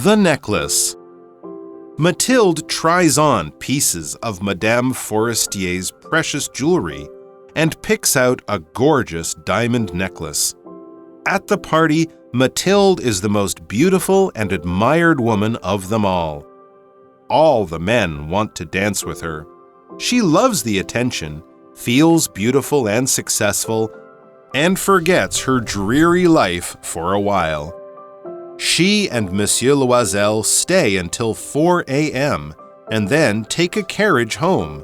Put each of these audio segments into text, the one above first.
The necklace. Mathilde tries on pieces of Madame Forestier's precious jewelry and picks out a gorgeous diamond necklace. At the party, Mathilde is the most beautiful and admired woman of them all. All the men want to dance with her. She loves the attention, feels beautiful and successful, and forgets her dreary life for a while. She and Monsieur Loisel stay until 4 a.m. and then take a carriage home.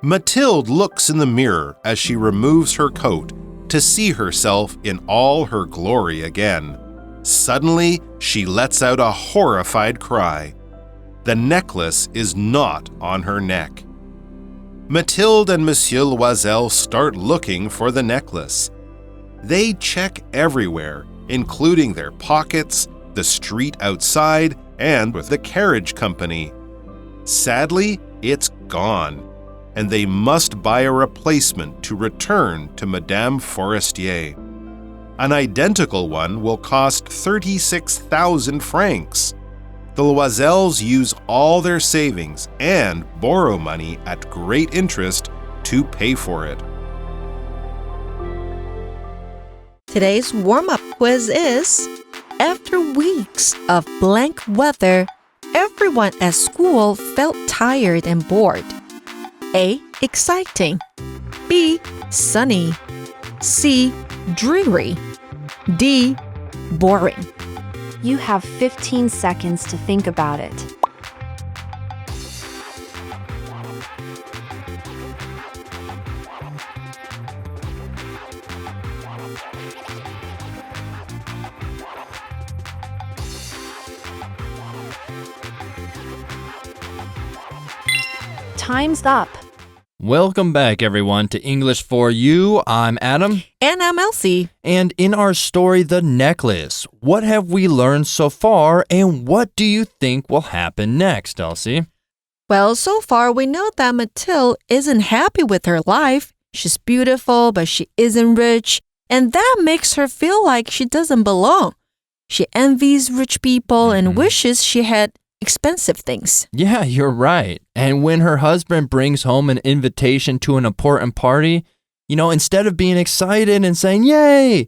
Mathilde looks in the mirror as she removes her coat to see herself in all her glory again. Suddenly, she lets out a horrified cry. The necklace is not on her neck. Mathilde and Monsieur Loisel start looking for the necklace. They check everywhere, including their pockets, the street outside, and with the carriage company. Sadly, it's gone, and they must buy a replacement to return to Madame Forestier. An identical one will cost 36,000 francs. The Loisels use all their savings and borrow money at great interest to pay for it. Today's warm-up quiz is, after weeks of blank weather, everyone at school felt tired and bored. A. Exciting. B. Sunny. C. Dreary. D. Boring. You have 15 seconds to think about it. Time's up. Welcome back, everyone, to English for You. I'm Adam. And I'm Elsie. And in our story, The Necklace, what have we learned so far, and what do you think will happen next, Elsie? Well, so far we know that Mathilde isn't happy with her life. She's beautiful, but she isn't rich, and that makes her feel like she doesn't belong. She envies rich people and wishes she had expensive things. Yeah, you're right. And when her husband brings home an invitation to an important party, instead of being excited and saying, yay,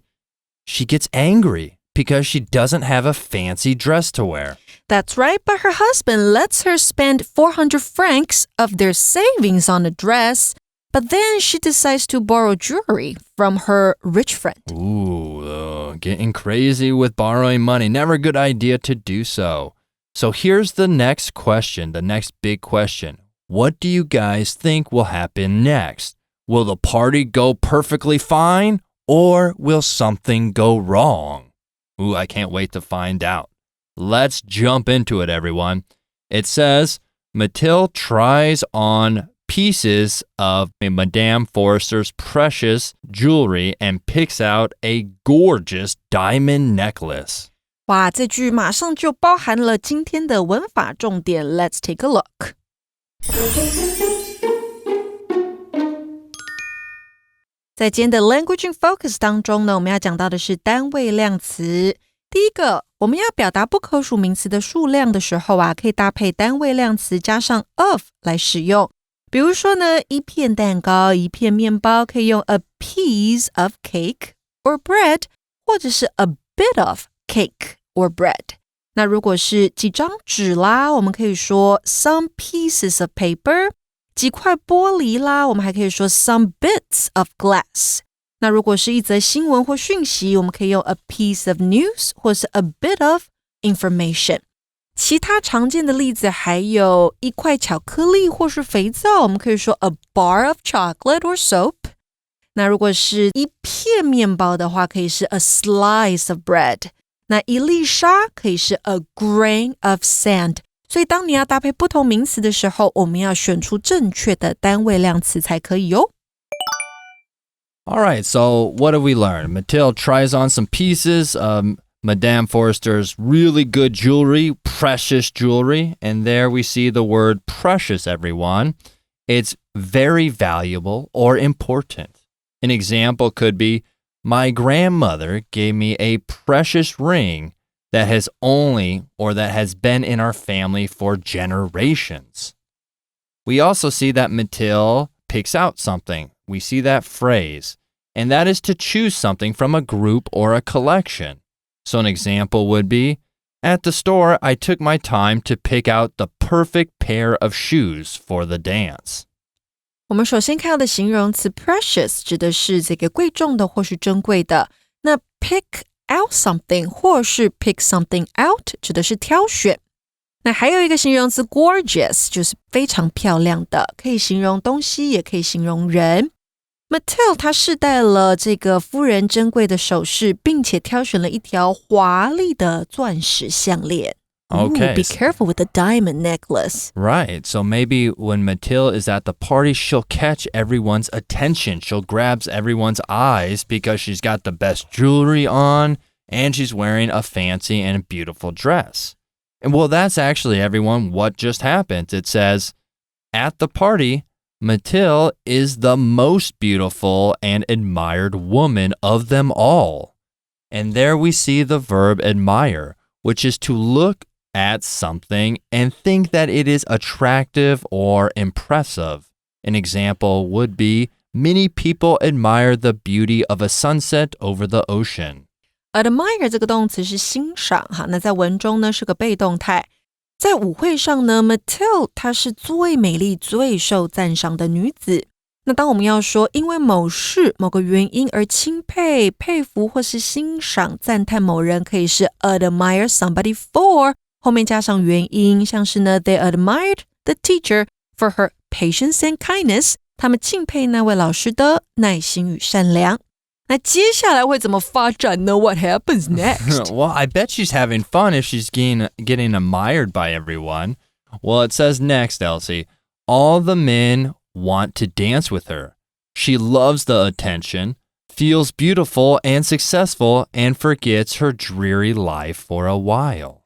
she gets angry because she doesn't have a fancy dress to wear. That's right, but her husband lets her spend 400 francs of their savings on a dress, but then she decides to borrow jewelry from her rich friend. Ooh, getting crazy with borrowing money. Never a good idea to do so. So here's the next question, the next big question. What do you guys think will happen next? Will the party go perfectly fine, or will something go wrong? Ooh, I can't wait to find out. Let's jump into it, everyone. It says, Mathilde tries on pieces of Madame Forrester's precious jewelry and picks out a gorgeous diamond necklace. 哇，这句马上就包含了今天的文法重点。Let's take a look. 在今天的 Language in Focus 当中呢，我们要讲到的是单位量词。第一个，我们要表达不可数名词的数量的时候啊，可以搭配单位量词加上 of 来使用。比如说呢，一片蛋糕、一片面包可以用 a piece of cake or bread， 或者是 a bit of cake or bread。 那如果是几张纸啦，我们可以说 some pieces of paper。 几块玻璃啦，我们还可以说 some bits of glass。 那如果是一则新闻或讯息，我们可以用 a piece of news 或是 a bit of information。 其他常见的例子还有一块巧克力或是肥皂，我们可以说 a bar of chocolate or soap。 那如果是一片面包的话，可以是 a slice of bread。 那一粒沙可以是 a grain of sand。 所以当你要搭配不同名词的时候，我们要选出正确的单位量词才可以哦。All right, so what have we learned? Mathilde tries on some pieces of Madame Forrester's really good jewelry, precious jewelry, and there we see the word precious, everyone. It's very valuable or important. An example could be, my grandmother gave me a precious ring that has only or that has been in our family for generations. We also see that Mathilde picks out something. We see that phrase, and that is to choose something from a group or a collection. So an example would be, at the store, I took my time to pick out the perfect pair of shoes for the dance. 我们首先看到的形容词 precious 指的是这个贵重的或是珍贵的。那 pick out something 或是 pick something out 指的是挑选。那还有一个形容词 gorgeous 就是非常漂亮的，可以形容东西，也可以形容人。Mathilde 她试戴了这个夫人珍贵的首饰，并且挑选了一条华丽的钻石项链。Okay. Ooh, be careful with the diamond necklace. Right. So maybe when Mathilde is at the party, she'll catch everyone's attention. She'll grab everyone's eyes because she's got the best jewelry on and she's wearing a fancy and beautiful dress. And well, that's actually, everyone, what just happened. It says, at the party, Mathilde is the most beautiful and admired woman of them all. And there we see the verb admire, which is to look at something and think that it is attractive or impressive. An example would be, many people admire the beauty of a sunset over the ocean. Admire 这个动词是欣赏哈，那在文中呢是个被动态。在舞会上呢 Mathilde 她是最美丽、最受赞赏的女子。那当我们要说因为某事、某个原因而钦佩、佩服或是欣赏、赞叹某人，可以是 admire somebody for， 后面加上原因，像是呢 they admired the teacher for her patience and kindness， 他们敬佩那位老师的耐心与善良。那接下来会怎么发展呢？ What happens next? Well, I bet she's having fun if she's getting admired by everyone. Well, it says next, Elsie, all the men want to dance with her. She loves the attention, feels beautiful and successful, and forgets her dreary life for a while.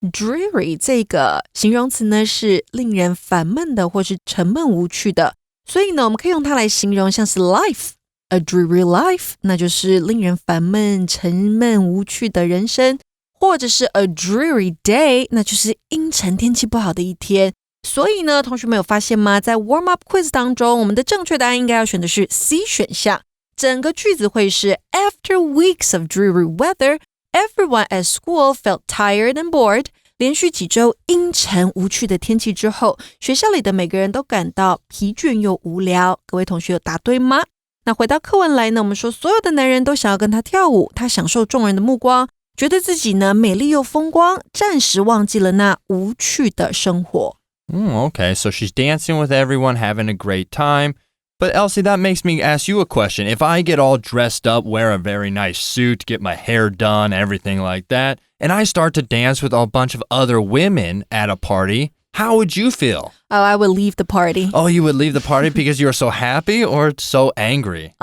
Dreary 这个形容词呢是令人烦闷的或是沉闷无趣的，所以呢我们可以用它来形容像是 life。A dreary life 那就是令人烦闷、沉闷无趣的人生，或者是 a dreary day 那就是阴沉天气不好的一天。所以呢同学们有发现吗？在 warm up quiz 当中，我们的正确答案应该要选的是 C 选项。整个句子会是 After weeks of dreary weather, everyone at school felt tired and bored. 连续几周阴沉无趣的天气之后，学校里的每个人都感到疲倦又无聊。各位同学有答对吗？那回到课文来呢，我们说所有的男人都想要跟他跳舞，他享受众人的目光，觉得自己呢美丽又风光，暂时忘记了那无趣的生活。Okay, so she's dancing with everyone, having a great time. But Elsie, that makes me ask you a question. If I get all dressed up, wear a very nice suit, get my hair done, everything like that, and I start to dance with a bunch of other women at a party, how would you feel? Oh, I would leave the party. Oh, you would leave the party because you were so happy or so angry?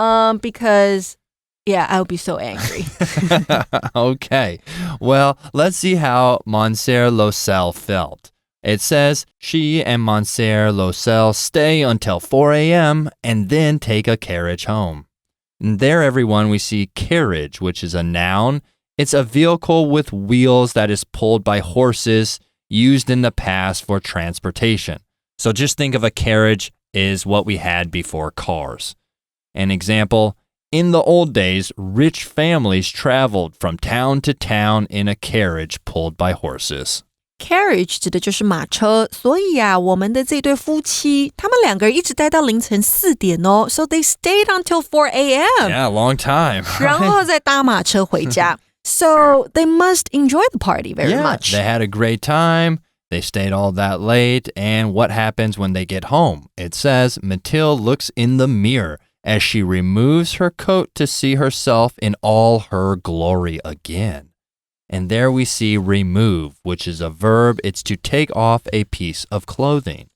Because, yeah, I would be so angry. Okay. Well, let's see how Monsieur Losel felt. It says, she and Monsieur Losel stay until 4 a.m. and then take a carriage home. And there, everyone, we see carriage, which is a noun. It's a vehicle with wheels that is pulled by horses, used in the past for transportation. So just think of a carriage is what we had before cars. An example, in the old days, rich families traveled from town to town in a carriage pulled by horses. Carriage 指的就是马车，所以啊，我们的这对夫妻，他们两个人一直待到凌晨4点哦 ，so they stayed until 4 a.m. Yeah, long time. 然后再搭马车回家。So they must enjoy the party very much. They had a great time. They stayed all that late. And what happens when they get home? It says, Mathilde looks in the mirror as she removes her coat to see herself in all her glory again. And there we see remove, which is a verb. It's to take off a piece of clothing.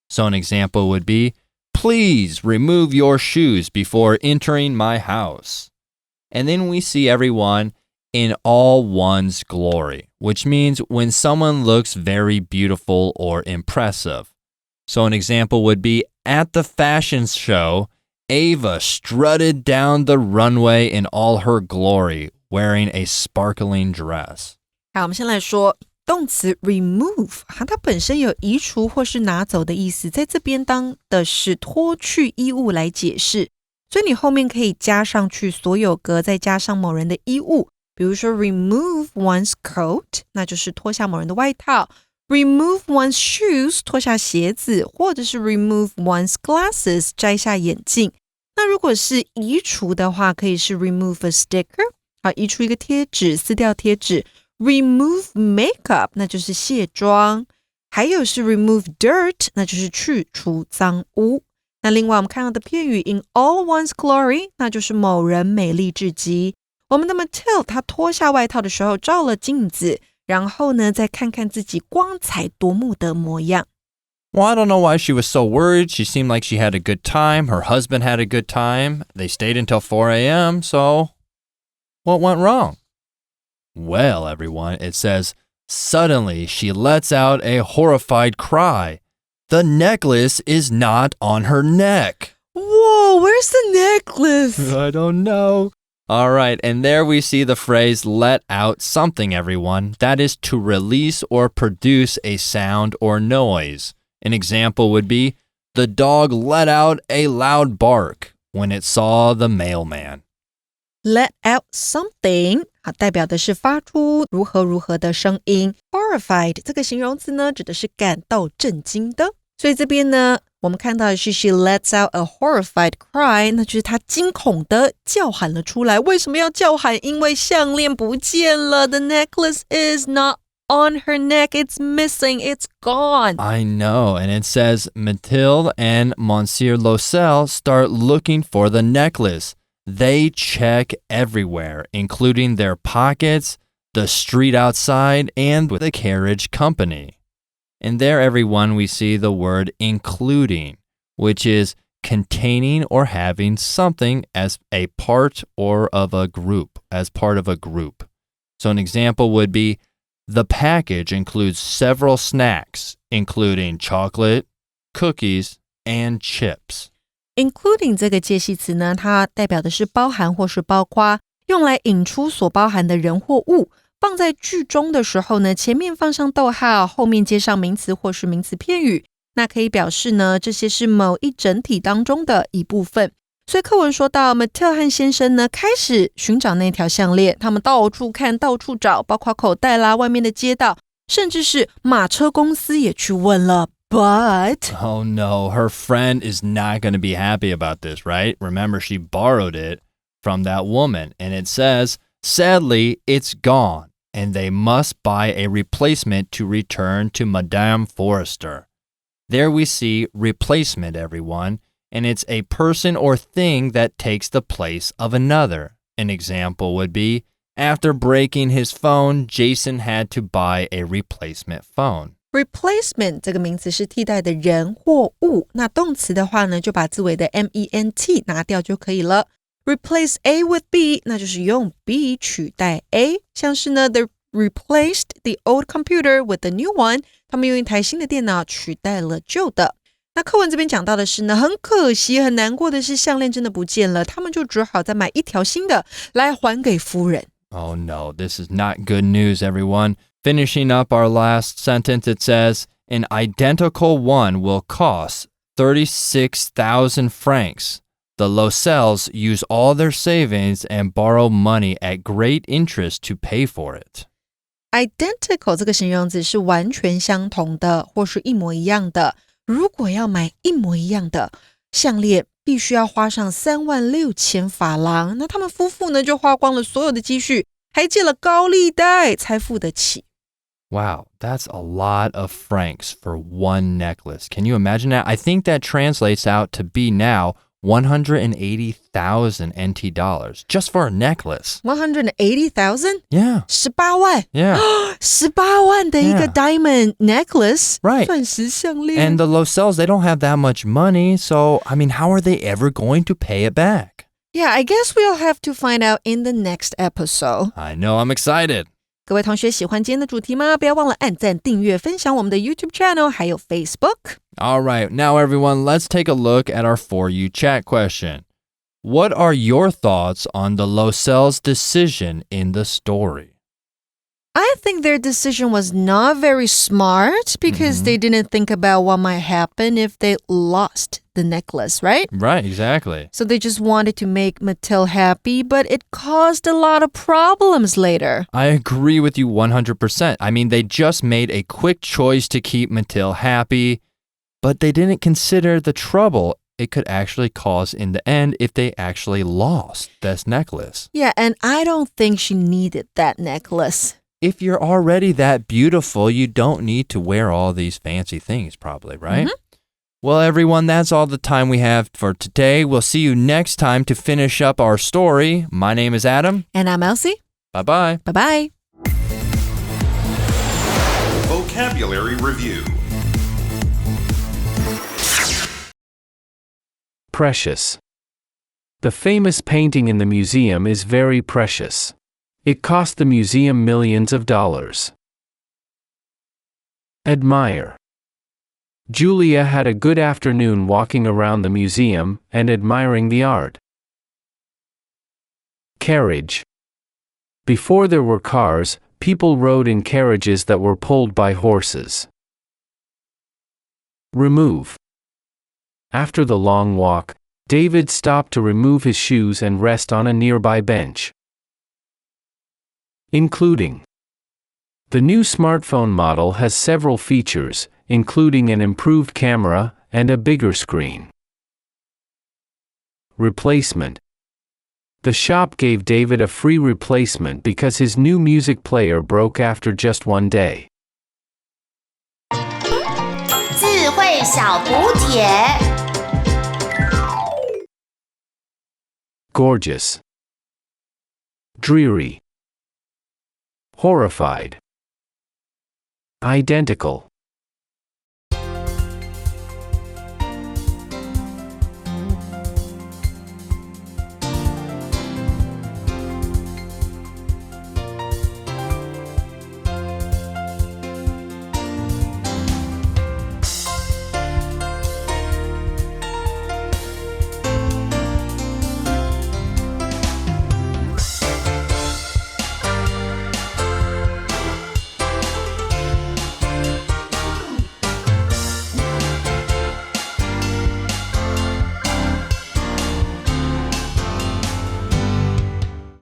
So an example would be, please remove your shoes before entering my house. And then we see everyone in all one's glory, which means when someone looks very beautiful or impressive. So an example would be, at the fashion show, Ava strutted down the runway in all her glory, wearing a sparkling dress. 好，我们先来说动词 remove， 它本身有移除或是拿走的意思，在这边当的是脱去衣物来解释，所以你后面可以加上去所有格，再加上某人的衣物，比如说 remove one's coat， 那就是脱下某人的外套， remove one's shoes， 脱下鞋子，或者是 remove one's glasses， 摘下眼镜。那如果是移除的话，可以是 remove a sticker， 好，移除一个贴纸，撕掉贴纸。remove makeup， 那就是卸妆，还有是 remove dirt， 那就是去除脏污。那另外我们看到的片语 in all one's glory， 那就是某人美丽至极。我们的 Mathilde 她脱下外套的时候照了镜子，然后呢再看看自己光彩夺目的模样。Well, I don't know why she was so worried. She seemed like she had a good time. Her husband had a good time. They stayed until 4 a.m., so what went wrong? Well, everyone, it says, suddenly she lets out a horrified cry. The necklace is not on her neck. Whoa, where's the necklace? I don't know. All right, and there we see the phrase let out something, everyone. That is to release or produce a sound or noise. An example would be, the dog let out a loud bark when it saw the mailman. Let out something， 好，代表的是发出如何如何的声音。Horrified 这个形容词呢，指的是感到震惊的。所以这边呢，我们看到的是 she lets out a horrified cry， 那就是她惊恐的叫喊了出来。为什么要叫喊？因为项链不见了。The necklace is not on her neck. It's missing. It's gone. I know, and it says Mathilde and Monsieur Losel start looking for the necklace. They check everywhere, including their pockets, the street outside, and with the carriage company. And there, everyone, we see the word including, which is containing or having something as a part or of a group, as part of a group. So an example would be, the package includes several snacks, including chocolate, cookies, and chips.Including 这个介系词呢，它代表的是包含或是包括，用来引出所包含的人或物。放在句中的时候呢，前面放上逗号，后面接上名词或是名词片语，那可以表示呢，这些是某一整体当中的一部分。所以课文说到 Mathilde 和先生呢，开始寻找那条项链，他们到处看，到处找，包括口袋啦、外面的街道，甚至是马车公司也去问了。But oh no, her friend is not going to be happy about this, right? Remember, she borrowed it from that woman, and it says, sadly, it's gone, and they must buy a replacement to return to Madame Forrester. There we see replacement, everyone, and it's a person or thing that takes the place of another. An example would be, after breaking his phone, Jason had to buy a replacement phone.Replacement 这个名词是替代的人或物，那动词的话呢，就把字尾的 ment 拿掉就可以了。Replace A with B， 那就是用 B 取代 A， 像是呢 they replaced the old computer with the new one， 他们用一台新的电脑取代了旧的。那课文这边讲到的是呢，很可惜很难过的是项链真的不见了，他们就只好再买一条新的来还给夫人。Oh no, this is not good news, everyone.Finishing up our last sentence, it says, an identical one will cost 36,000 francs. The Losels use all their savings and borrow money at great interest to pay for it. Identical 这个形容词是完全相同的，或是一模一样的。如果要买一模一样的项链，必须要花上36,000法郎。那他们夫妇呢，就花光了所有的积蓄，还借了高利贷才付得起。Wow, that's a lot of francs for one necklace. Can you imagine that? I think that translates out to be now 180,000 NT dollars just for a necklace. 180,000? Yeah. 18万 Yeah. 18万的一个 diamond necklace. Right. 钻石项链。 And the Losels, they don't have that much money, so, I mean, how are they ever going to pay it back? Yeah, I guess we'll have to find out in the next episode. I know, I'm excited. 各位同学喜欢今天的主题吗？不要忘了按赞、订阅、分享我们的 YouTube channel 还有 Facebook。 All right, now everyone, let's take a look at our For You chat question. What are your thoughts on the Losels' decision in the story? I think their decision was not very smart because they didn't think about what might happen if they lost the necklace, right? Right, exactly. So they just wanted to make Mathilde happy, but it caused a lot of problems later. I agree with you 100%. I mean, they just made a quick choice to keep Mathilde happy, but they didn't consider the trouble it could actually cause in the end if they actually lost this necklace. Yeah, and I don't think she needed that necklace. If you're already that beautiful, you don't need to wear all these fancy things, probably, right? Well, everyone, that's all the time we have for today. We'll see you next time to finish up our story. My name is Adam. And I'm Elsie. Bye-bye. Bye-bye. Vocabulary Review. Precious. The famous painting in the museum is very precious. It cost the museum millions of dollars. Admire. Julia had a good afternoon walking around the museum and admiring the art. Carriage. Before there were cars, people rode in carriages that were pulled by horses. Remove. After the long walk, David stopped to remove his shoes and rest on a nearby bench. Including. The new smartphone model has several features, including an improved camera and a bigger screen. Replacement. The shop gave David a free replacement because his new music player broke after just one day. 智慧小补帖。 Gorgeous. Dreary. Horrified. Identical.